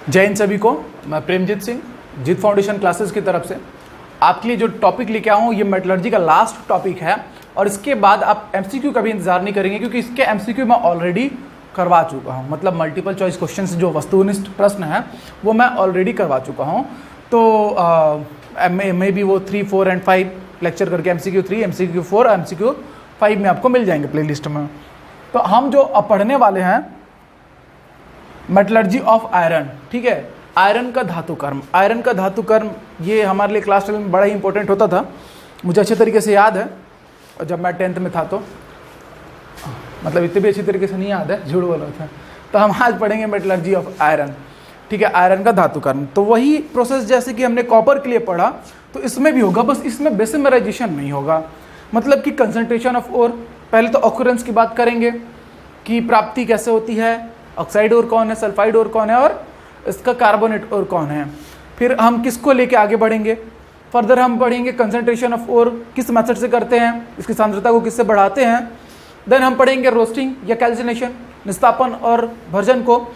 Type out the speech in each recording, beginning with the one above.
जय हिंद सभी को। मैं प्रेमजीत सिंह, जीत फाउंडेशन क्लासेस की तरफ से आपके लिए जो टॉपिक लेके आया हूँ ये मेटलर्जी का लास्ट टॉपिक है। और इसके बाद आप एमसीक्यू का भी इंतजार नहीं करेंगे, क्योंकि इसके एमसीक्यू मैं ऑलरेडी करवा चुका हूँ। मतलब मल्टीपल चॉइस क्वेश्चन जो वस्तुनिष्ठ प्रश्न है वो मैं ऑलरेडी करवा चुका हूँ। तो मे बी वो 3, 4 एंड 5 लेक्चर करके एमसीक्यू 3, एमसीक्यू 4, एमसीक्यू 5 में आपको मिल जाएंगे प्लेलिस्ट में। तो हम जो पढ़ने वाले हैं मेटलर्जी ऑफ आयरन, ठीक है, आयरन का धातु कर्म। आयरन का धातु कर्म ये हमारे लिए क्लास 12 में बड़ा ही इंपॉर्टेंट होता था, मुझे अच्छे तरीके से याद है। और जब मैं 10th में था तो मतलब इतने भी अच्छी तरीके से नहीं याद है, झूठ बोला था। तो हम आज पढ़ेंगे मेटलर्जी ऑफ आयरन, ठीक है, आयरन का धातु कर्म। तो वही प्रोसेस जैसे कि हमने कॉपर के लिए पढ़ा तो इसमें भी होगा, बस इसमें बेसिमराइजेशन नहीं होगा। मतलब कि कंसंट्रेशन ऑफ ओर, पहले तो ऑक्यूरेंस की बात करेंगे कि प्राप्ति कैसे होती है, ऑक्साइड ओर कौन है, सल्फाइड ओर कौन है और इसका कार्बोनेट ओर कौन है। फिर हम किसको लेके आगे बढ़ेंगे, फर्दर हम पढ़ेंगे कंसंट्रेशन ऑफ ओर किस मेथड से करते हैं, इसकी सांद्रता को किससे बढ़ाते हैं। देन हम पढ़ेंगे रोस्टिंग या कैल्सिनेशन, निस्तापन और भर्जन को।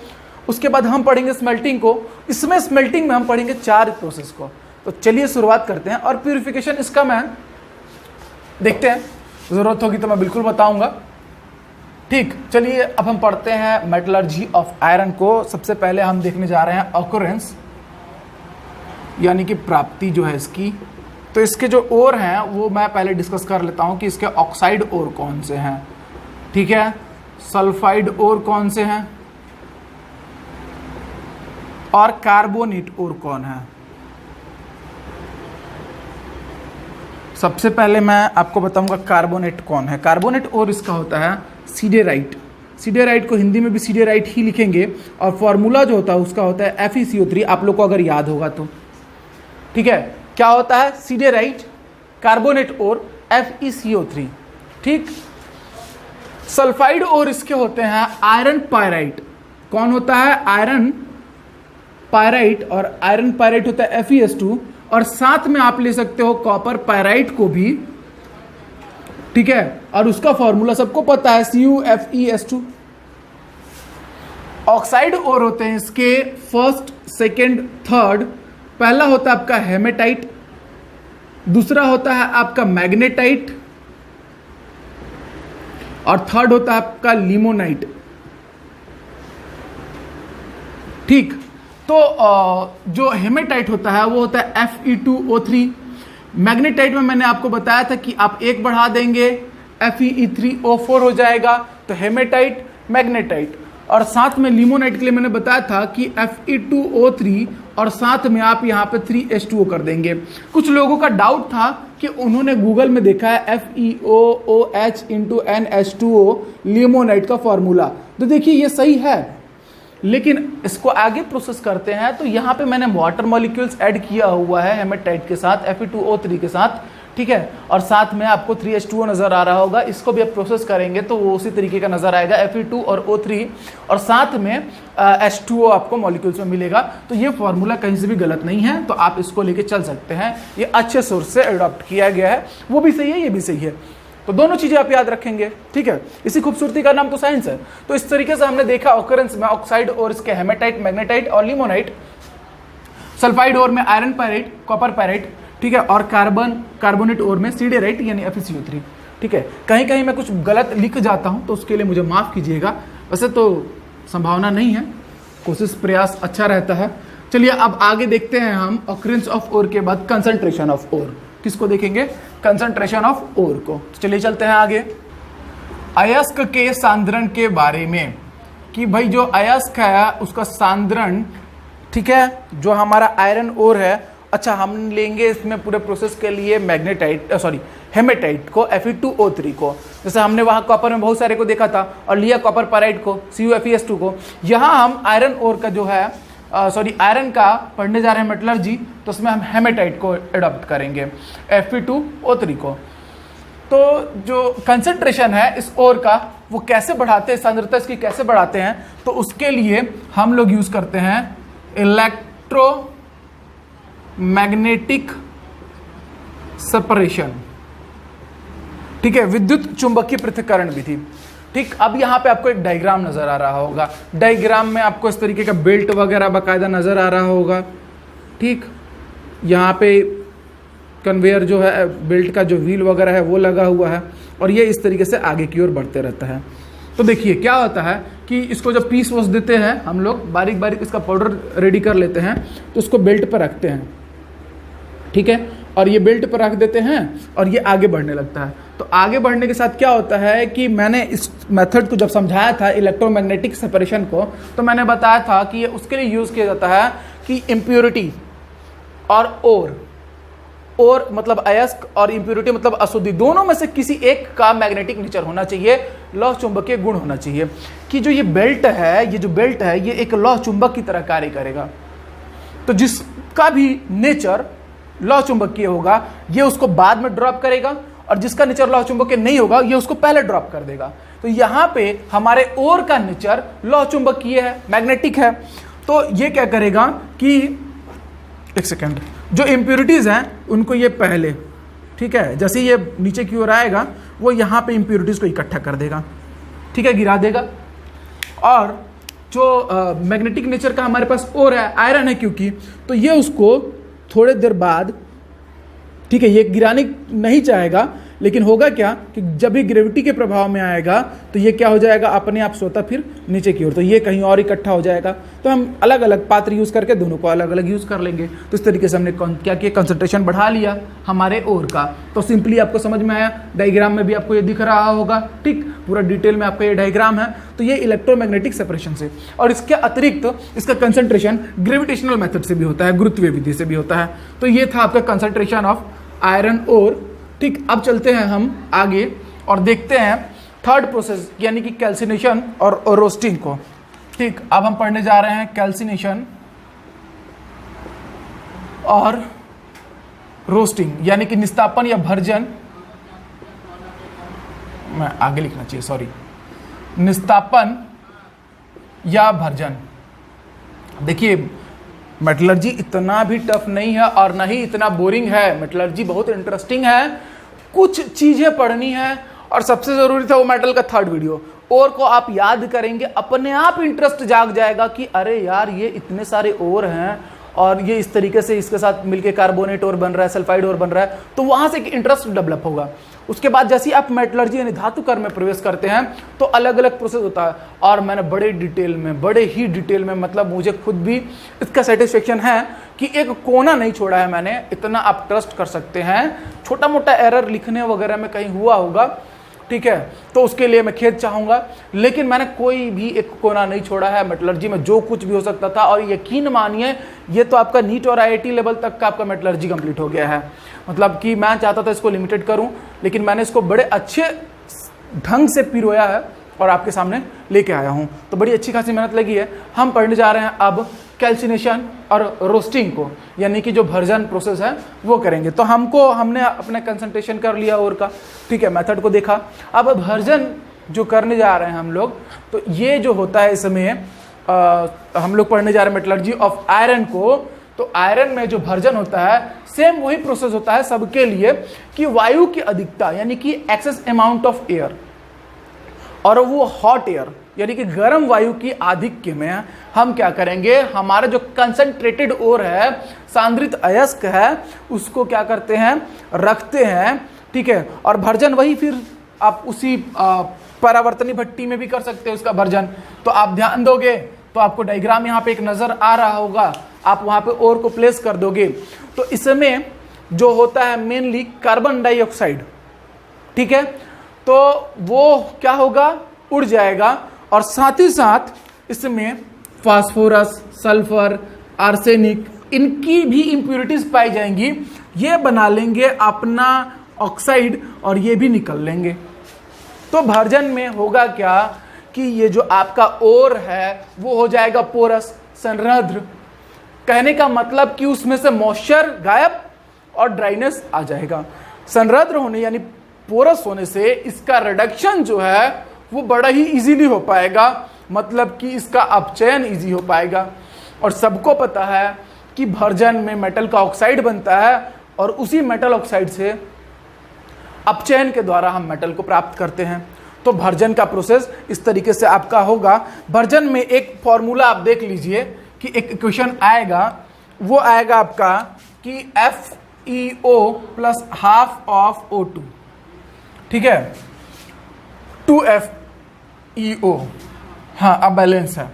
उसके बाद हम पढ़ेंगे स्मेल्टिंग को। इसमें स्मेल्टिंग में हम पढ़ेंगे 4 प्रोसेस को। तो चलिए शुरुआत करते हैं। और प्यूरिफिकेशन इसका मैं देखते हैं, ज़रूरत होगी तो मैं बिल्कुल बताऊंगा। ठीक, चलिए अब हम पढ़ते हैं मेटलर्जी ऑफ आयरन को। सबसे पहले हम देखने जा रहे हैं ऑक्यूरेंस, यानी कि प्राप्ति जो है इसकी। तो इसके जो ओर हैं वो मैं पहले डिस्कस कर लेता हूं कि इसके ऑक्साइड ओर कौन से हैं, ठीक है, सल्फाइड ओर कौन से हैं और कार्बोनेट ओर कौन है। सबसे पहले मैं आपको बताऊंगा कार्बोनेट कौन है। कार्बोनेट ओर इसका होता है सीडेराइट। सीडेराइट को हिंदी में भी सीडेराइट ही लिखेंगे और फॉर्मूला जो होता है उसका होता है FeCO3, आप लोग को अगर याद होगा तो, ठीक है। क्या होता है सीडेराइट, कार्बोनेट और FeCO3, ठीक। सल्फाइड और इसके होते हैं आयरन पायराइट। कौन होता है, आयरन पायराइट, और आयरन पायराइट होता है FeS2, और साथ में आप ले सकते हो कॉपर पायराइट को भी, ठीक है। और उसका फॉर्मूला सबको पता है CuFeS2। ऑक्साइड और होते हैं इसके फर्स्ट, सेकंड, थर्ड। पहला होता है आपका हेमेटाइट, दूसरा होता है आपका मैग्नेटाइट, और थर्ड होता है आपका लिमोनाइट, ठीक। तो जो हेमेटाइट होता है वो होता है Fe2O3। मैग्नेटाइट में मैंने आपको बताया था कि आप एक बढ़ा देंगे Fe3O4 हो जाएगा, तो हेमेटाइट, मैग्नेटाइट। और साथ में लिमोनाइट के लिए मैंने बताया था कि Fe2O3 और साथ में आप यहाँ पे 3H2O कर देंगे। कुछ लोगों का डाउट था कि उन्होंने गूगल में देखा है FeOOH × NH2O लिमोनाइट का फॉर्मूला, तो देखिए ये सही है। लेकिन इसको आगे प्रोसेस करते हैं तो यहाँ पे मैंने वाटर मॉलिक्यूल्स ऐड किया हुआ है हेमेटाइट के साथ, Fe2O3 के साथ, ठीक है। और साथ में आपको 3H2O नजर आ रहा होगा, इसको भी आप प्रोसेस करेंगे तो वो उसी तरीके का नजर आएगा, Fe2 और O3, और साथ में H2O आपको मॉलिक्यूल्स में मिलेगा। तो ये फॉर्मूला कहीं से भी गलत नहीं है, तो आप इसको लेके चल सकते हैं। ये अच्छे सोर्स से अडॉप्ट किया गया है, वो भी सही है, ये भी सही है। तो दोनों चीजें आप याद रखेंगे, ठीक है। इसी खूबसूरती का नाम तो साइंस है। तो इस तरीके से हमने देखा ऑकरेंस में ऑक्साइड और इसके हेमेटाइट, मैग्नेटाइट और लिमोनाइट। सल्फाइड ओर में आयरन पायराइट, कॉपर पायराइट, ठीक है, और कार्बोनेट ओर में सीडेराइट यानी FeCO3, ठीक है। कहीं कहीं मैं कुछ गलत लिख जाता हूं तो उसके लिए मुझे माफ कीजिएगा, वैसे तो संभावना नहीं है, कोशिश प्रयास अच्छा रहता है। चलिए अब आगे देखते हैं हम ऑकरेंस ऑफ ओर के बाद कंसंट्रेशन ऑफ ओर। किसको देखेंगे, कंसंट्रेशन ऑफ ओर को। चलिए चलते हैं आगे अयस्क के सांद्रण के बारे में, कि भाई जो अयस्क है उसका सांद्रण, ठीक है, जो हमारा आयरन ओर है। अच्छा, हम लेंगे इसमें पूरे प्रोसेस के लिए हेमेटाइट को, Fe2O3 को। जैसे हमने वहां कॉपर में बहुत सारे को देखा था और लिया कॉपर पायराइट को, CuFeS2 को। यहां हम आयरन ओर का जो है आयरन का पढ़ने जा रहे हैं मेटलर्जी, तो उसमें हम हेमेटाइट को एडॉप्ट करेंगे, Fe2O3 को। तो जो कंसंट्रेशन है इस ओर का वो कैसे बढ़ाते हैं, सांद्रता इसकी कैसे बढ़ाते हैं, तो उसके लिए हम लोग यूज करते हैं इलेक्ट्रोमैग्नेटिक सेपरेशन, ठीक है, विद्युत चुंबकीय पृथक्करण विधि। ठीक, अब यहाँ पे आपको एक डायग्राम नजर आ रहा होगा। डायग्राम में आपको इस तरीके का बेल्ट वगैरह बाकायदा नजर आ रहा होगा। ठीक, यहाँ पे कन्वेयर जो है, बेल्ट का जो व्हील वगैरह है वो लगा हुआ है और ये इस तरीके से आगे की ओर बढ़ते रहता है। तो देखिए क्या होता है कि इसको जब पीस वॉश देते हैं हम लोग, बारीक बारीक इसका पाउडर रेडी कर लेते हैं, तो उसको बेल्ट पर रखते हैं। ठीक है, और ये बेल्ट पर रख देते हैं और ये आगे बढ़ने लगता है। तो आगे बढ़ने के साथ क्या होता है कि मैंने इस मेथड को जब समझाया था इलेक्ट्रोमैग्नेटिक सेपरेशन को, तो मैंने बताया था कि ये उसके लिए यूज़ किया जाता है कि इम्प्योरिटी और और मतलब अयस्क और इम्प्योरिटी मतलब अशुद्धि, दोनों में से किसी एक का मैग्नेटिक नेचर होना चाहिए, लौह चुंबकीय गुण होना चाहिए। कि जो ये बेल्ट है, ये जो बेल्ट है ये एक लौह चुंबक की तरह कार्य करेगा। तो जिसका भी नेचर लौह चुंबकीय होगा ये उसको बाद में ड्रॉप करेगा, और जिसका नेचर लौह चुंबकीय नहीं होगा ये उसको पहले ड्रॉप कर देगा। तो यहाँ पे हमारे ओर का नेचर लौह चुंबकीय है, मैग्नेटिक है। तो ये क्या करेगा कि एक सेकेंड, जो इम्प्योरिटीज हैं उनको ये पहले, ठीक है, जैसे ये नीचे की ओर आएगा वो यहाँ पे इम्प्योरिटीज को इकट्ठा कर देगा, ठीक है, गिरा देगा। और जो मैग्नेटिक नेचर का हमारे पास ओर है, आयरन है क्योंकि, तो ये उसको थोड़े देर बाद, ठीक है, ये गिराने नहीं चाहेगा, लेकिन होगा क्या कि जब भी ग्रेविटी के प्रभाव में आएगा तो ये क्या हो जाएगा, अपने आप सोता फिर नीचे की ओर, तो ये कहीं और इकट्ठा हो जाएगा। तो हम अलग अलग पात्र यूज़ करके दोनों को अलग अलग यूज़ कर लेंगे। तो इस तरीके से हमने क्या किया, कंसंट्रेशन बढ़ा लिया हमारे ओर का। तो सिंपली आपको समझ में आया, डायग्राम में भी आपको ये दिख रहा होगा। ठीक, पूरा डिटेल में आपका ये डायग्राम है। तो ये इलेक्ट्रोमैग्नेटिक सेपरेशन से, और इसके अतिरिक्त इसका कंसंट्रेशन ग्रेविटेशनल मेथड से भी होता है, गुरुत्वीय विधि से भी होता है। तो ये था आपका कंसंट्रेशन ऑफ आयरन ओर। ठीक, अब चलते हैं हम आगे और देखते हैं थर्ड प्रोसेस यानी कि कैल्सिनेशन और रोस्टिंग को। ठीक, अब हम पढ़ने जा रहे हैं कैल्सिनेशन और रोस्टिंग यानी कि निस्तापन या भर्जन, मैं आगे लिखना चाहिए, सॉरी, निस्तापन या भर्जन। देखिए मेटलर्जी इतना भी टफ नहीं है और ना ही इतना बोरिंग है। मेटलर्जी बहुत इंटरेस्टिंग है, कुछ चीजें पढ़नी है, और सबसे जरूरी था वो मेटल का थर्ड वीडियो। ओर को आप याद करेंगे, अपने आप इंटरेस्ट जाग जाएगा कि अरे यार ये इतने सारे ओर हैं और ये इस तरीके से इसके साथ मिलके कार्बोनेट ओर बन रहा है, सल्फाइड ओर बन रहा है, तो वहां से एक इंटरेस्ट डेवलप होगा। उसके बाद जैसे ही आप मेटलर्जी यानी धातु कर्म में प्रवेश करते हैं तो अलग अलग प्रोसेस होता है, और मैंने बड़े ही डिटेल में मतलब मुझे खुद भी इसका सेटिस्फेक्शन है कि एक कोना नहीं छोड़ा है मैंने, इतना आप ट्रस्ट कर सकते हैं। छोटा मोटा एरर लिखने वगैरह में कहीं हुआ होगा, ठीक है, तो उसके लिए मैं खेद चाहूँगा, लेकिन मैंने कोई भी एक कोना नहीं छोड़ा है। मेटलर्जी में जो कुछ भी हो सकता था, और यकीन मानिए ये तो आपका नीट और IIT लेवल तक का आपका मेटलर्जी कंप्लीट हो गया है। मतलब कि मैं चाहता था इसको लिमिटेड करूं, लेकिन मैंने इसको बड़े अच्छे ढंग से पिरोया है और आपके सामने लेके आया हूं। तो बड़ी अच्छी खासी मेहनत लगी है। हम पढ़ने जा रहे हैं अब कैल्सिनेशन और रोस्टिंग को, यानी कि जो भर्जन प्रोसेस है वो करेंगे। तो हमने अपना कंसंट्रेशन कर लिया और का, ठीक है, मेथड को देखा। अब भर्जन जो करने जा रहे हैं हम लोग, तो ये जो होता है इसमें हम लोग पढ़ने जा रहे हैं मेटलर्जी ऑफ आयरन को। तो आयरन में जो भर्जन होता है सेम वही प्रोसेस होता है सबके लिए कि वायु की अधिकता यानी कि एक्सेस अमाउंट ऑफ एयर, और वो हॉट एयर यानी कि गर्म वायु की आधिक्य में हम क्या करेंगे, हमारा जो कंसंट्रेटेड ओर है, सांद्रित अयस्क है, उसको क्या करते हैं, रखते हैं। ठीक है, और भर्जन वही फिर आप उसी परावर्तनी भट्टी में भी कर सकते हो उसका भर्जन। तो आप ध्यान दोगे तो आपको डायग्राम यहाँ पे एक नजर आ रहा होगा, आप वहां पे ओर को प्लेस कर दोगे तो इसमें जो होता है मेनली कार्बन डाइऑक्साइड, ठीक है, तो वो क्या होगा, उड़ जाएगा, और साथ ही साथ इसमें फास्फोरस, सल्फर, आर्सेनिक, इनकी भी इंप्योरिटीज पाई जाएंगी। ये बना लेंगे अपना ऑक्साइड और ये भी निकल लेंगे। तो भर्जन में होगा क्या कि ये जो आपका ओर है वो हो जाएगा पोरस, संरद्र। कहने का मतलब कि उसमें से मॉइस्चर गायब और ड्राइनेस आ जाएगा। संरद्र होने यानी पोरस होने से इसका रिडक्शन जो है वो बड़ा ही इजीली हो पाएगा, मतलब कि इसका अपचयन इजी हो पाएगा। और सबको पता है कि भर्जन में मेटल का ऑक्साइड बनता है और उसी मेटल ऑक्साइड से अपचयन के द्वारा हम मेटल को प्राप्त करते हैं। तो भर्जन का प्रोसेस इस तरीके से आपका होगा। भर्जन में एक फॉर्मूला आप देख लीजिए कि एक इक्वेशन आएगा, वो आएगा आपका कि FeO plus half of O2, ठीक है, 2FeO, हाँ अब बैलेंस है।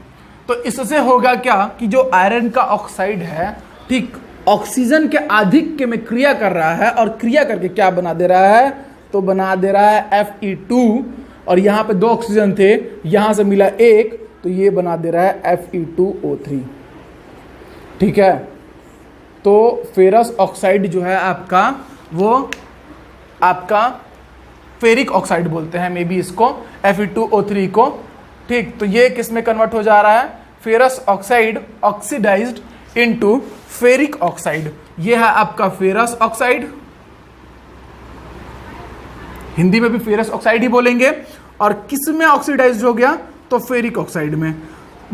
तो इससे होगा क्या कि जो आयरन का ऑक्साइड है, ठीक, ऑक्सीजन के आधिक्य में क्रिया कर रहा है और क्रिया करके क्या बना दे रहा है, तो बना दे रहा है Fe2, और यहाँ पे 2 ऑक्सीजन थे, यहाँ से मिला 1, तो ये बना दे रहा है Fe2O3, ठीक है। तो फेरस ऑक्साइड जो है आपका, वो आपका फेरिक ऑक्साइड बोलते हैं मे बी इसको, Fe2O3 को, ठीक। तो ये किस में कन्वर्ट हो जा रहा है, ferrous oxide oxidized into ferric oxide. ये है आपका फेरस ऑक्साइड, हिंदी में भी फेरस ऑक्साइड ही बोलेंगे, और किस में ऑक्सीडाइज्ड हो गया, तो फेरिक ऑक्साइड में।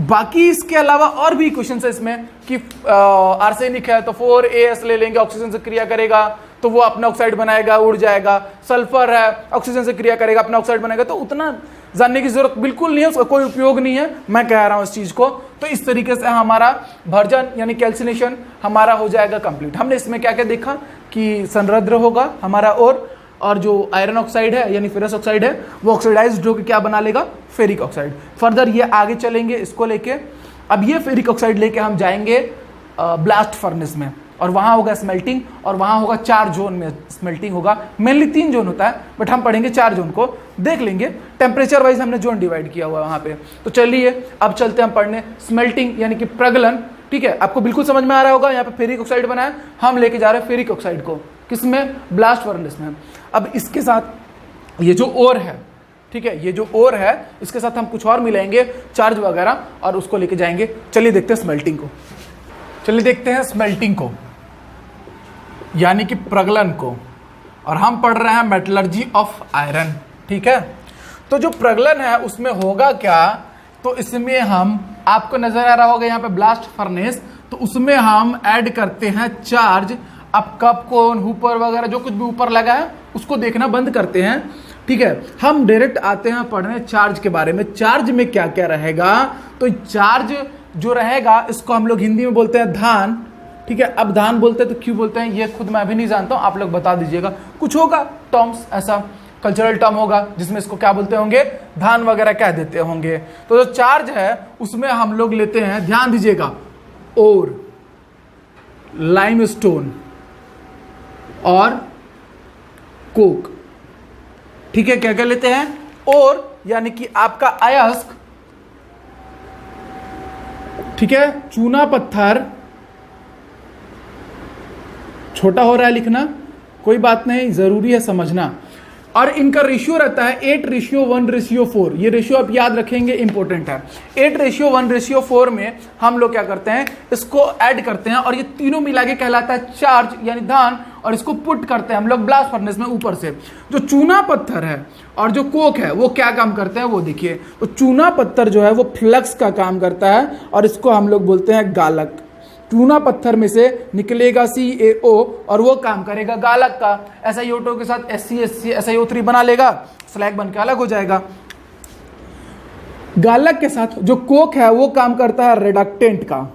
बाकी इसके अलावा और भी क्वेश्चन है इसमें कि आर्सेनिक है तो 4As ले लेंगे, ऑक्सीजन से क्रिया करेगा तो वो अपना ऑक्साइड बनाएगा, उड़ जाएगा। सल्फर है, ऑक्सीजन से क्रिया करेगा, अपना ऑक्साइड बनाएगा। तो उतना जानने की जरूरत बिल्कुल नहीं है, उसका कोई उपयोग नहीं है, मैं कह रहा हूं इस चीज को। तो इस तरीके से हमारा भर्जन यानी कैल्सिनेशन हमारा हो जाएगा कंप्लीट। हमने इसमें क्या क्या देखा कि संरद्र होगा हमारा, और जो आयरन ऑक्साइड है यानी फेरस ऑक्साइड है वो ऑक्सीडाइज्ड होकर क्या बना लेगा, फेरिक ऑक्साइड। फर्दर ये आगे चलेंगे इसको लेके। अब ये फेरिक ऑक्साइड लेके हम जाएंगे ब्लास्ट फर्नेस में, और वहाँ होगा स्मेल्टिंग, और वहाँ होगा 4 जोन में स्मेल्टिंग होगा। मेनली 3 जोन होता है, बट हम पढ़ेंगे 4 जोन को, देख लेंगे। टेम्परेचर वाइज हमने जोन डिवाइड किया हुआ है वहाँ पे। तो चलिए अब चलते हैं हम पढ़ने स्मेल्टिंग यानी कि प्रगलन, ठीक है। आपको बिल्कुल समझ में आ रहा होगा, यहाँ पे फेरिक ऑक्साइड बना है, हम लेके जा रहे हैं फेरिक ऑक्साइड को, किसमें, ब्लास्ट फर्नेस में। अब इसके साथ ये जो ओर है, ठीक है, ये जो ओर है इसके साथ हम कुछ और मिलाएंगे, चार्ज वगैरह, और उसको लेके जाएंगे। चलिए देखते हैं स्मेल्टिंग को, चलिए देखते हैं स्मेल्टिंग को यानी कि प्रगलन को। और हम पढ़ रहे हैं मेटलर्जी ऑफ आयरन, ठीक है। तो जो प्रगलन है उसमें होगा क्या, तो इसमें हम, आपको नजर आ रहा होगा यहाँ पे ब्लास्ट फर्नेस, तो उसमें हम ऐड करते हैं चार्ज। अब कप कोन, हुपर वगैरह जो कुछ भी ऊपर लगा है उसको देखना बंद करते हैं, ठीक है। हम डायरेक्ट आते हैं पढ़ने चार्ज के बारे में। चार्ज में क्या क्या रहेगा, तो चार्ज जो रहेगा इसको हम लोग हिंदी में बोलते हैं धान, ठीक है। अब धान बोलते हैं तो क्यों बोलते हैं ये खुद मैं भी नहीं जानता हूं, आप लोग बता दीजिएगा। कुछ होगा टर्म्स, ऐसा कल्चरल टर्म होगा जिसमें इसको क्या बोलते होंगे, धान वगैरह कह देते होंगे। तो जो चार्ज है उसमें हम लोग लेते हैं, ध्यान दीजिएगा, ओर, लाइमस्टोन और कोक, ठीक है। क्या क्या लेते हैं, ओर यानी कि आपका अयस्क, ठीक है, चूना पत्थर, छोटा हो रहा है लिखना, कोई बात नहीं, जरूरी है समझना। और इनका रेशियो रहता है 8:1:4। ये रेशियो आप याद रखेंगे, इंपॉर्टेंट है। 8:1:4 में हम लोग क्या करते हैं, इसको ऐड करते हैं, और ये तीनों मिला के कहलाता है चार्ज यानी धान, और इसको पुट करते हैं हम लोग ब्लास्ट फर्नेस में ऊपर से। जो चूना पत्थर है और जो कोक है वो क्या काम करते हैं वो देखिए। तो चूना पत्थर जो है वो फ्लक्स का काम करता है, और इसको हम लोग बोलते हैं गालक। चूना पत्थर में से निकलेगा CaO और वो काम करेगा गालक का। SiO2 के साथ SiO3 बना लेगा, स्लैग बन के अलग हो जाएगा। गालक के साथ जो कोक है वो काम करता है रिडक्टेंट का,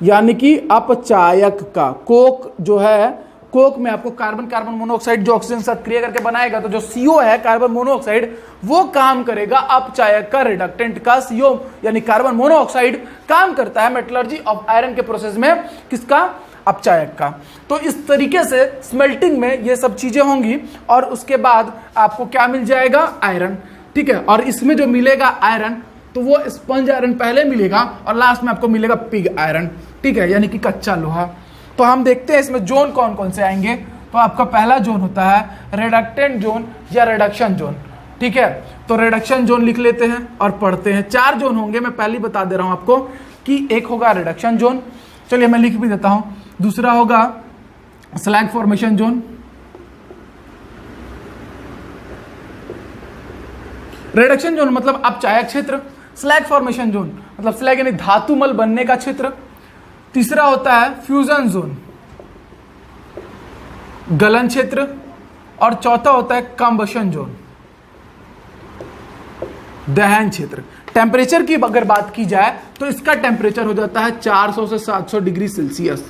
यानी कि अपचायक का। कोक जो है, कोक में आपको कार्बन मोनोऑक्साइड जो ऑक्सीजन के साथ क्रिया करके बनाएगा, तो जो CO है कार्बन मोनोऑक्साइड, वो काम करेगा अपचायक का, रिडक्टेंट का। CO यानी कार्बन मोनोऑक्साइड काम करता है मेटलर्जी ऑफ आयरन के प्रोसेस में, किसका, अपचायक का। तो इस तरीके से स्मेल्टिंग में ये सब चीजें होंगी, और उसके बाद आपको क्या मिल जाएगा, आयरन, ठीक है। और इसमें जो मिलेगा आयरन, तो वो स्पंज आयरन पहले मिलेगा, और लास्ट में आपको मिलेगा पिग आयरन, ठीक है, यानी कि कच्चा लोहा। तो हम देखते हैं इसमें जोन कौन कौन से आएंगे। तो आपका पहला जोन होता है रिडक्टेंट जोन या रिडक्शन जोन, ठीक है। तो रिडक्शन जोन लिख लेते हैं और पढ़ते हैं। 4 जोन होंगे, मैं पहले बता दे रहा हूं आपको कि एक होगा रिडक्शन जोन, चलिए मैं लिख भी देता हूं। दूसरा होगा slag formation zone, reduction zone मतलब अपचायक क्षेत्र, स्लैग फॉर्मेशन जोन मतलब स्लैग यानी धातुमल बनने का क्षेत्र। तीसरा होता है फ्यूजन जोन, गलन क्षेत्र, और चौथा होता है कंबशन जोन। दहन क्षेत्र। टेम्परेचर की अगर बात की जाए तो इसका टेम्परेचर हो जाता है 400 से 700 डिग्री सेल्सियस,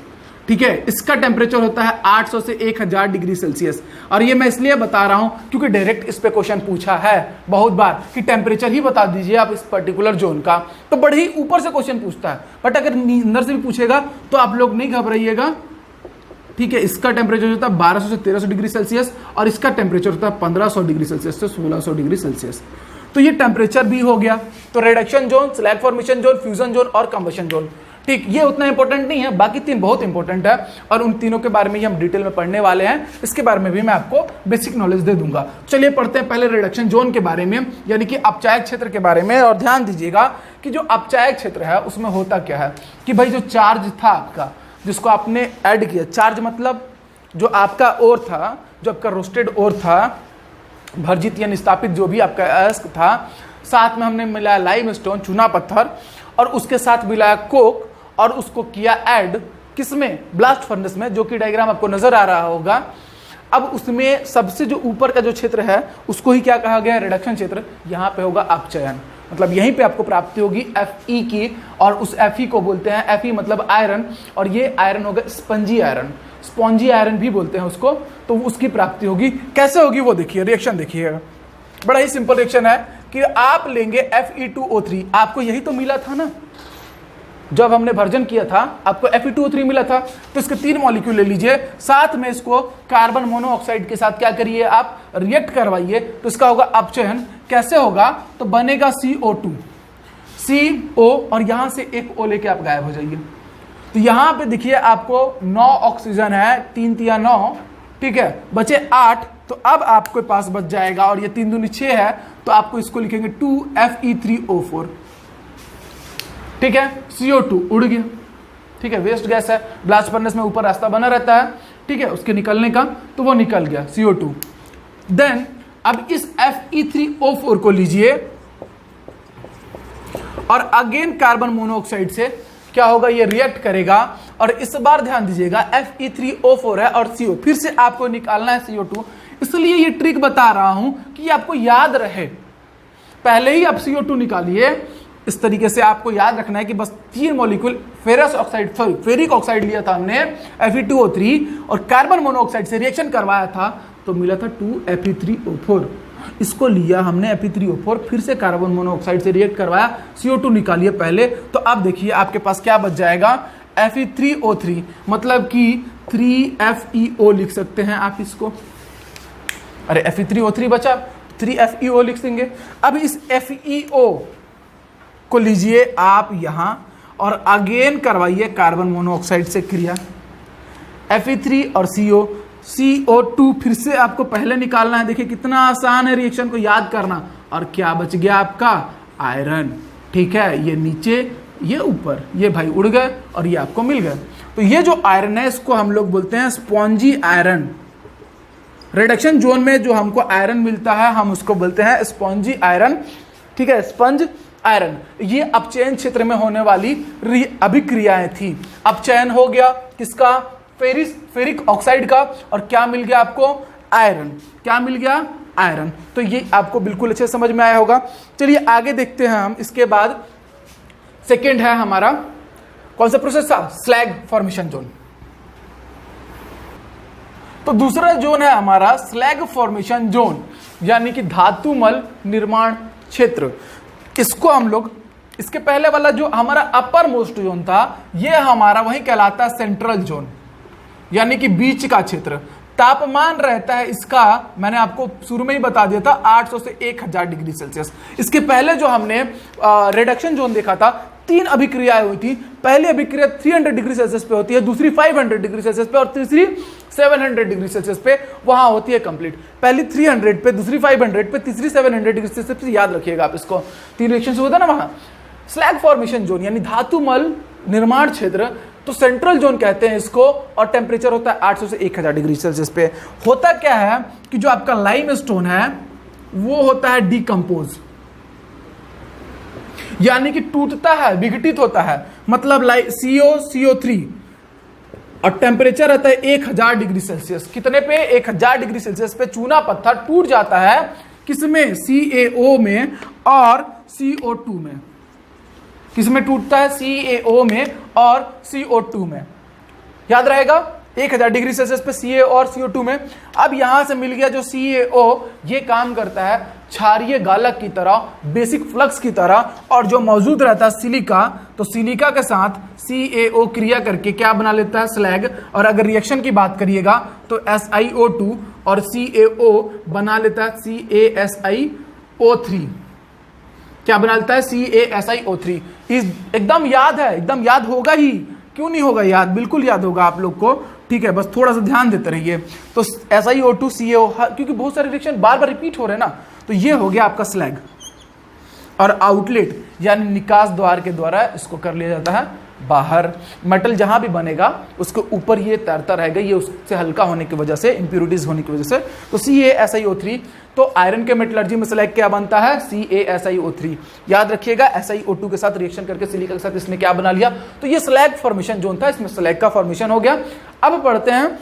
ठीक है। इसका टेम्परेचर होता है 800 से 1000 डिग्री सेल्सियस। और ये मैं इसलिए बता रहा हूं क्योंकि डायरेक्ट इस पे क्वेश्चन पूछा है बहुत बार कि टेम्परेचर ही बता दीजिए आप इस पर्टिकुलर जोन का, तो बड़े ही ऊपर से क्वेश्चन पूछता है। बट अगर अंदर से भी पूछेगा तो आप लोग नहीं घबराइएगा, ठीक है। इसका टेम्परेचर होता है 1200 से 1300 डिग्री सेल्सियस और इसका टेम्परेचर होता है 1500 डिग्री सेल्सियस से 1600 डिग्री सेल्सियस। तो ये टेम्परेचर भी हो गया। तो reduction zone, slag formation zone, fusion zone और कंबशन जोन, ठीक। ये उतना इंपॉर्टेंट नहीं है, बाकी तीन बहुत इंपॉर्टेंट है और उन तीनों के बारे में ही हम डिटेल में पढ़ने वाले हैं। इसके बारे में भी मैं आपको बेसिक नॉलेज दे दूंगा। चलिए पढ़ते हैं पहले रिडक्शन जोन के बारे में, यानी कि अपचायक क्षेत्र के बारे में। और ध्यान दीजिएगा कि जो अपचायक क्षेत्र है उसमें होता क्या है कि भाई जो चार्ज था आपका, जिसको आपने ऐड किया, चार्ज मतलब जो आपका ओर था, जो आपका रोस्टेड ओर था, भर्जित या निस्तापित जो भी आपका अयस्क था, साथ में हमने मिलाया लाइमस्टोन, चूना पत्थर, और उसके साथ मिलाया कोक और उसको किया ऐड किसमें, ब्लास्ट फर्नेस में, जो कि डायग्राम आपको नजर आ रहा होगा। अब उसमें सबसे जो ऊपर का जो क्षेत्र है उसको ही क्या कहा गया, रिडक्शन क्षेत्र। यहाँ पे होगा अपचयन, मतलब यहीं पे आपको प्राप्ति होगी Fe की, और उस Fe को बोलते हैं, Fe मतलब आयरन, और ये आयरन होगा स्पंजी आयरन, स्पॉन्जी आयरन भी बोलते हैं उसको। तो उसकी प्राप्ति होगी, कैसे होगी वो देखिए, रिएक्शन देखिएगा। बड़ा ही सिंपल रिएक्शन है कि आप लेंगे Fe2O3, आपको यही तो मिला था ना जब हमने भर्जन किया था, आपको Fe2O3 मिला था। तो इसके 3 मॉलिक्यूल ले लीजिए, साथ में इसको कार्बन मोनोऑक्साइड के साथ क्या करिए, आप रिएक्ट करवाइए, तो इसका होगा अपचयन। कैसे होगा, तो बनेगा CO2, CO, और यहां से एक O लेके आप गायब हो जाइए। तो यहां पे देखिए आपको 9 ऑक्सीजन है, 3 तिया 9, ठीक है, बचे 8। तो अब आपके पास बच जाएगा, और ये 3 दूनी 6 है, तो आपको इसको लिखेंगे 2Fe3O4, ठीक है। CO2 उड़ गया, ठीक है, वेस्ट गैस है, ब्लास्ट फर्नेस में ऊपर रास्ता बना रहता है, ठीक है, उसके निकलने का, तो वो निकल गया CO2। देन अब इस Fe3O4 को लीजिए और अगेन कार्बन मोनोऑक्साइड से क्या होगा, ये रिएक्ट करेगा, और इस बार ध्यान दीजिएगा Fe3O4 है और CO, फिर से आपको निकालना है CO2। इसलिए ये ट्रिक बता रहा हूं कि आपको याद रहे, पहले ही आप CO2 निकालिए। इस तरीके से आपको याद रखना है कि बस 3 molecule ferrous oxide, sorry ferric oxide लिया था हमने Fe2O3 और कार्बन मोनोऑक्साइड से रिएक्शन करवाया था, तो मिला था 2Fe3O4। इसको लिया हमने Fe3O4, फिर से कार्बन मोनोऑक्साइड से रिएक्ट करवाया, CO2 निकालिए पहले। तो अब देखिए आपके पास क्या बच जाएगा, Fe3O3, मतलब कि 3FeO लिख सकते हैं आप इसको। अरे Fe3O3 बचा, 3FeO लिख देंगे। अब इस FeO को लीजिए आप यहां और अगेन करवाइए कार्बन मोनोऑक्साइड से क्रिया, Fe3 और CO2 फिर से आपको पहले निकालना है। देखिए कितना आसान है रिएक्शन को याद करना। और क्या बच गया आपका, आयरन, ठीक है। ये नीचे, ये ऊपर, ये भाई उड़ गए और ये आपको मिल गए। तो ये जो आयरन है इसको हम लोग बोलते हैं स्पॉन्जी आयरन। रिडक्शन जोन में जो हमको आयरन मिलता है हम उसको बोलते हैं स्पॉन्जी आयरन, ठीक है, स्पंज आयरन। ये अपचयन क्षेत्र में होने वाली अभिक्रियाएं थी। अपचयन हो गया किसका, फेरिक ऑक्साइड का, और क्या मिल गया आपको, आयरन। क्या मिल गया, आयरन। तो ये आपको बिल्कुल अच्छे समझ में आया होगा। चलिए आगे देखते हैं हम। इसके बाद सेकेंड है हमारा, कौन सा प्रोसेस था, स्लैग फॉर्मेशन जोन। तो दूसरा जोन है हमारा स्लैग फॉर्मेशन जोन, यानी कि धातुमल निर्माण क्षेत्र। इसको हम लोग, इसके पहले वाला जो हमारा अपर मोस्ट जोन था, ये हमारा वही कहलाता है सेंट्रल जोन, यानी कि बीच का क्षेत्र। तापमान रहता है इसका, मैंने आपको शुरू में ही बता दिया था, 800 से 1000 डिग्री सेल्सियस। इसके पहले जो हमने रिडक्शन जोन देखा था, 3 अभिक्रियाएं हुई थी। पहली अभिक्रिया 300 डिग्री सेल्सियस पे होती है, दूसरी 500 डिग्री सेल्सियस पे, और तीसरी 700 डिग्री सेल्सियस पे, वहां होती है कंप्लीट। पहली 300 पे, दूसरी 500 पे, तीसरी 700 डिग्री सेल्सियस पे। याद रखिएगा आप इसको, 3 रिएक्शन होता है ना वहां। स्लैग फॉर्मेशन जोन यानी धातुमल निर्माण क्षेत्र, तो सेंट्रल जोन कहते हैं इसको, और टेम्परेचर होता है 800 से 1000 डिग्री सेल्सियस पे। होता क्या है कि जो आपका लाइमस्टोन है वो होता है डिकम्पोज, यानी कि टूटता है, विघटित होता है, मतलब CO3, और टेम्परेचर रहता है 1000 डिग्री सेल्सियस। कितने पे, 1000 डिग्री सेल्सियस पे चूना पत्थर टूट जाता है, किसमें? CaO में और CO2 में। किसमें टूटता है? CaO में और CO2 में। याद रहेगा 1000 डिग्री सेल्सियस पे CaO और CO2 में। अब यहां से मिल गया जो CaO, ये काम करता है क्षारीय गालक की तरह, बेसिक फ्लक्स की तरह, और जो मौजूद रहता है सिलिका, तो सिलिका के साथ CaO क्रिया करके क्या बना लेता है? स्लैग। और अगर रिएक्शन की बात करिएगा तो SiO2 और CaO बना लेता है CaSiO3। क्या बना लेता है? CaSiO3। एकदम याद है, एकदम याद होगा ही, क्यों नहीं होगा याद? बिल्कुल याद होगा आप लोग को, ठीक है, बस थोड़ा सा ध्यान देते रहिए। तो SiO2 CaO, क्योंकि बहुत सारे रिएक्शन बार बार रिपीट हो रहे हैं ना, तो ये हो गया आपका स्लैग। और आउटलेट यानी निकास द्वार के द्वारा इसको कर लिया जाता है बाहर। मेटल जहां भी बनेगा उसके ऊपर ये तैरता रहेगा, ये उससे हल्का होने की वजह से, इंप्योरिटीज होने की वजह से। तो CaSiO3, तो आयरन के मेटलर्जी में स्लैग क्या बनता है? CaSiO3। याद रखिएगा SiO2 के साथ रिएक्शन करके सिलिका के साथ इसने क्या बना लिया? तो ये स्लैग फॉर्मेशन जोन था, इसमें स्लैग का फॉर्मेशन हो गया। अब पढ़ते हैं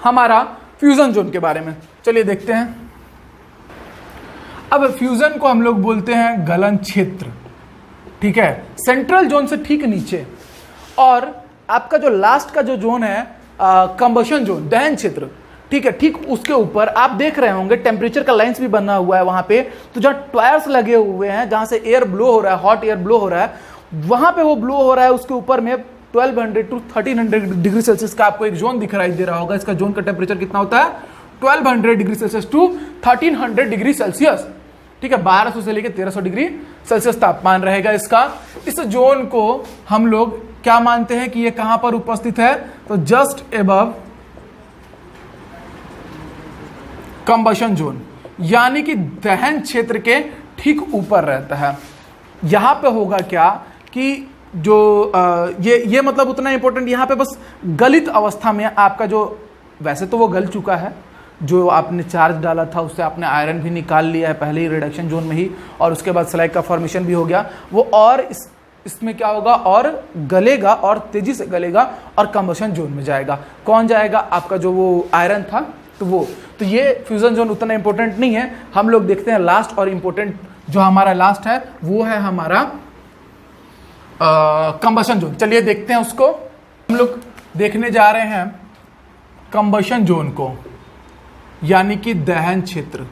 हमारा फ्यूजन जोन के बारे में। चलिए देखते हैं। अब फ्यूजन को हम लोग बोलते हैं गलन क्षेत्र, ठीक है, सेंट्रल जोन से ठीक नीचे। और आपका जो लास्ट का जो जोन है कंबशन जोन, दहन क्षेत्र, ठीक है, ठीक उसके ऊपर आप देख रहे होंगे टेम्परेचर का लाइंस भी बना हुआ है वहां पे। तो जहां टायर्स लगे हुए हैं, जहां से एयर ब्लो हो रहा है, हॉट एयर ब्लो हो रहा है, वहां पे वो ब्लो हो रहा है, उसके ऊपर में 1200 to 1300 डिग्री सेल्सियस का आपको एक जोन दिखाई दे रहा होगा। इसका जोन का टेम्परेचर कितना होता है? 1200 degree Celsius to 1300 degree Celsius, ठीक है, 1200 से लेकर 1300 डिग्री सेल्सियस तापमान रहेगा इसका। इस जोन को हम लोग क्या मानते हैं कि ये कहां पर उपस्थित है? तो जस्ट एबव कंबशन जोन, यानी कि दहन क्षेत्र के ठीक ऊपर रहता है। यहां पे होगा क्या कि जो ये मतलब उतना इंपॉर्टेंट, यहां पे बस गलित अवस्था में आपका जो, वैसे तो वो गल चुका है, जो आपने चार्ज डाला था उससे आपने आयरन भी निकाल लिया है पहले ही रिडक्शन जोन में ही, और उसके बाद स्लैग का फॉर्मेशन भी हो गया वो, और इसमें क्या होगा? और गलेगा, और तेजी से गलेगा और कंबशन जोन में जाएगा। कौन जाएगा? आपका जो वो आयरन था, तो वो। तो ये फ्यूजन जोन उतना इंपॉर्टेंट नहीं है। हम लोग देखते हैं लास्ट, और इंपॉर्टेंट जो हमारा लास्ट है वो है हमारा कंबशन जोन। चलिए देखते हैं उसको। हम लोग देखने जा रहे हैं कंबशन जोन को, यानी कि दहन क्षेत्र।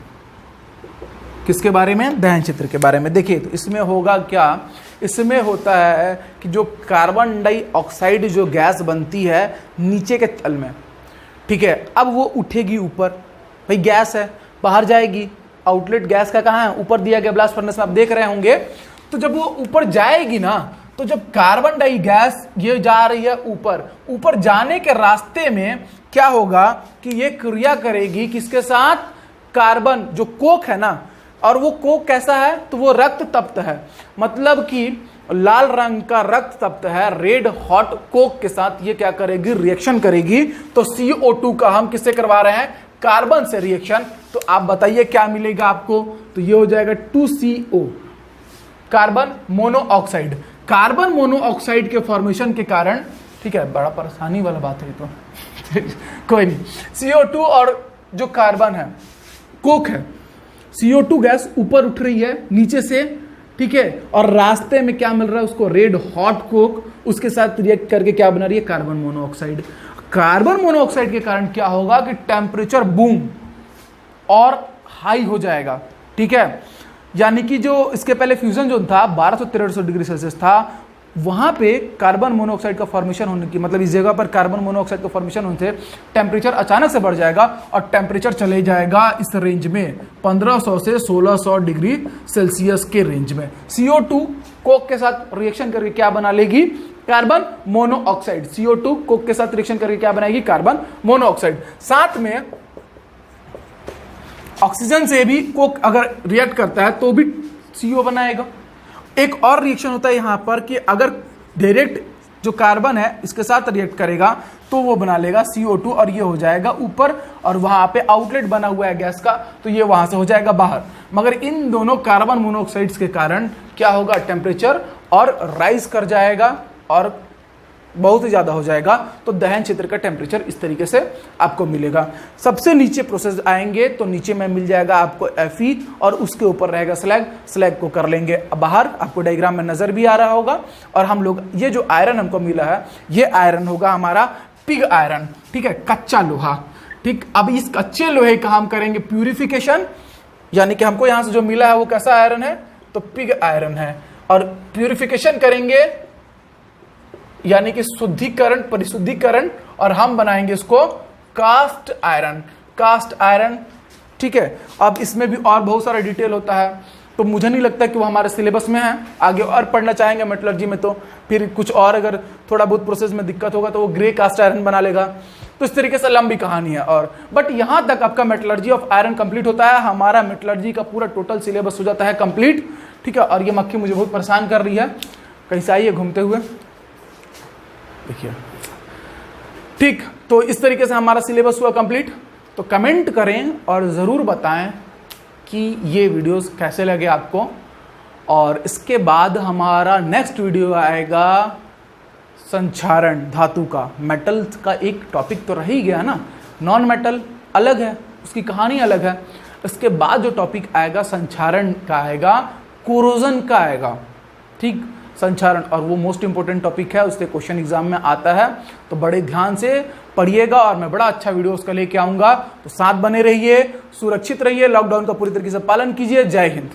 किसके बारे में? दहन क्षेत्र के बारे में। देखिए तो इसमें होगा क्या? इसमें होता है कि जो कार्बन डाइऑक्साइड जो गैस बनती है नीचे के तल में, ठीक है, अब वो उठेगी ऊपर। भाई गैस है, बाहर जाएगी, आउटलेट गैस का कहाँ है? ऊपर दिया गया ब्लास्ट फर्नेस में, आप देख रहे होंगे। तो जब वो ऊपर जाएगी ना, तो जब कार्बन डाई गैस ये जा रही है ऊपर, ऊपर जाने के रास्ते में क्या होगा कि ये क्रिया करेगी किसके साथ? कार्बन, जो कोक है ना, और वो कोक कैसा है? तो वो रक्त तप्त है, मतलब कि लाल रंग का रक्त तप्त है, रेड हॉट कोक के साथ ये क्या करेगी? रिएक्शन करेगी। तो CO2 का हम किससे करवा रहे हैं? कार्बन से रिएक्शन। तो आप बताइए क्या मिलेगा आपको? तो ये हो जाएगा 2CO, carbon monoxide. Carbon monoxide के फॉर्मेशन के कारण, ठीक है, बड़ा परेशानी वाला बात है तो कोई नहीं, CO2 और जो कार्बन है, कोक है, CO2 गैस ऊपर उठ रही है नीचे से, ठीक है, और रास्ते में क्या मिल रहा है उसको? रेड हॉट कोक, उसके साथ रिएक्ट करके क्या बना रही है? Carbon monoxide. कार्बन मोनोऑक्साइड के कारण क्या होगा कि टेम्परेचर बूम और हाई हो जाएगा, ठीक है, यानी कि जो इसके पहले फ्यूजन जोन था 1200 से 1300 डिग्री सेल्सियस था, वहां पे कार्बन मोनोऑक्साइड का फॉर्मेशन होने की, मतलब इस जगह पर कार्बन मोनोऑक्साइड का फॉर्मेशन होने से टेम्परेचर अचानक से बढ़ जाएगा, और टेम्परेचर चले जाएगा इस रेंज में 1500 से 1600 डिग्री सेल्सियस के रेंज में। CO2 कोक के साथ रिएक्शन करके क्या बना लेगी? Carbon monoxide. CO2 कोक के साथ रिएक्शन करके क्या बनाएगी? Carbon monoxide. साथ में ऑक्सीजन से भी कोक अगर रिएक्ट करता है तो भी CO बनाएगा। एक और रिएक्शन होता है यहां पर कि अगर डायरेक्ट जो कार्बन है इसके साथ रिएक्ट करेगा तो वो बना लेगा CO2, और ये हो जाएगा ऊपर, और वहां पे आउटलेट बना हुआ है गैस का, तो ये वहां से हो जाएगा बाहर। मगर इन दोनों कार्बन मोनोऑक्साइड्स के कारण क्या होगा? टेम्परेचर और राइज कर जाएगा, और बहुत ही ज़्यादा हो जाएगा, तो दहन क्षेत्र का टेम्परेचर इस तरीके से आपको मिलेगा। सबसे नीचे प्रोसेस आएंगे तो नीचे में मिल जाएगा आपको Fe और उसके ऊपर रहेगा स्लैग, स्लैग को कर लेंगे बाहर, आपको डायग्राम में नजर भी आ रहा होगा। और हम लोग ये जो आयरन हमको मिला है, ये आयरन होगा हमारा पिग आयरन, ठीक है, कच्चा लोहा। ठीक, अब इस कच्चे लोहे का हम करेंगे प्यूरिफिकेशन, यानी कि हमको यहां से जो मिला है वो कैसा आयरन है, तो पिग आयरन है। और प्यूरिफिकेशन करेंगे यानी कि शुद्धिकरण, परिशुद्धिकरण, और हम बनाएंगे इसको कास्ट आयरन, कास्ट आयरन। ठीक है, अब इसमें भी और बहुत सारा डिटेल होता है, तो मुझे नहीं लगता कि वो हमारे सिलेबस में है। आगे और पढ़ना चाहेंगे मेटलर्जी में तो फिर कुछ और अगर थोड़ा बहुत प्रोसेस में दिक्कत होगा तो वो ग्रे कास्ट आयरन बना लेगा। तो इस तरीके से लंबी कहानी है। और बट यहाँ तक आपका मेटलर्जी ऑफ आयरन कंप्लीट होता है, हमारा मेटलर्जी का पूरा टोटल सिलेबस हो जाता है कंप्लीट। ठीक है, और ये मक्खी मुझे बहुत परेशान कर रही है, कहीं से आई है घूमते हुए, देखिए। ठीक, तो इस तरीके से हमारा सिलेबस हुआ कंप्लीट। तो कमेंट करें और ज़रूर बताएं कि ये वीडियोस कैसे लगे आपको। और इसके बाद हमारा नेक्स्ट वीडियो आएगा संक्षारण धातु का। मेटल का एक टॉपिक तो रह ही गया ना, नॉन मेटल अलग है, उसकी कहानी अलग है। इसके बाद जो टॉपिक आएगा संक्षारण का आएगा, कोरोजन का आएगा। ठीक, संक्षारण, और वो मोस्ट इंपॉर्टेंट टॉपिक है, उससे क्वेश्चन एग्जाम में आता है, तो बड़े ध्यान से पढ़िएगा। और मैं बड़ा अच्छा वीडियो उसका लेके आऊंगा, तो साथ बने रहिए, सुरक्षित रहिए, लॉकडाउन का पूरी तरीके से पालन कीजिए। जय हिंद।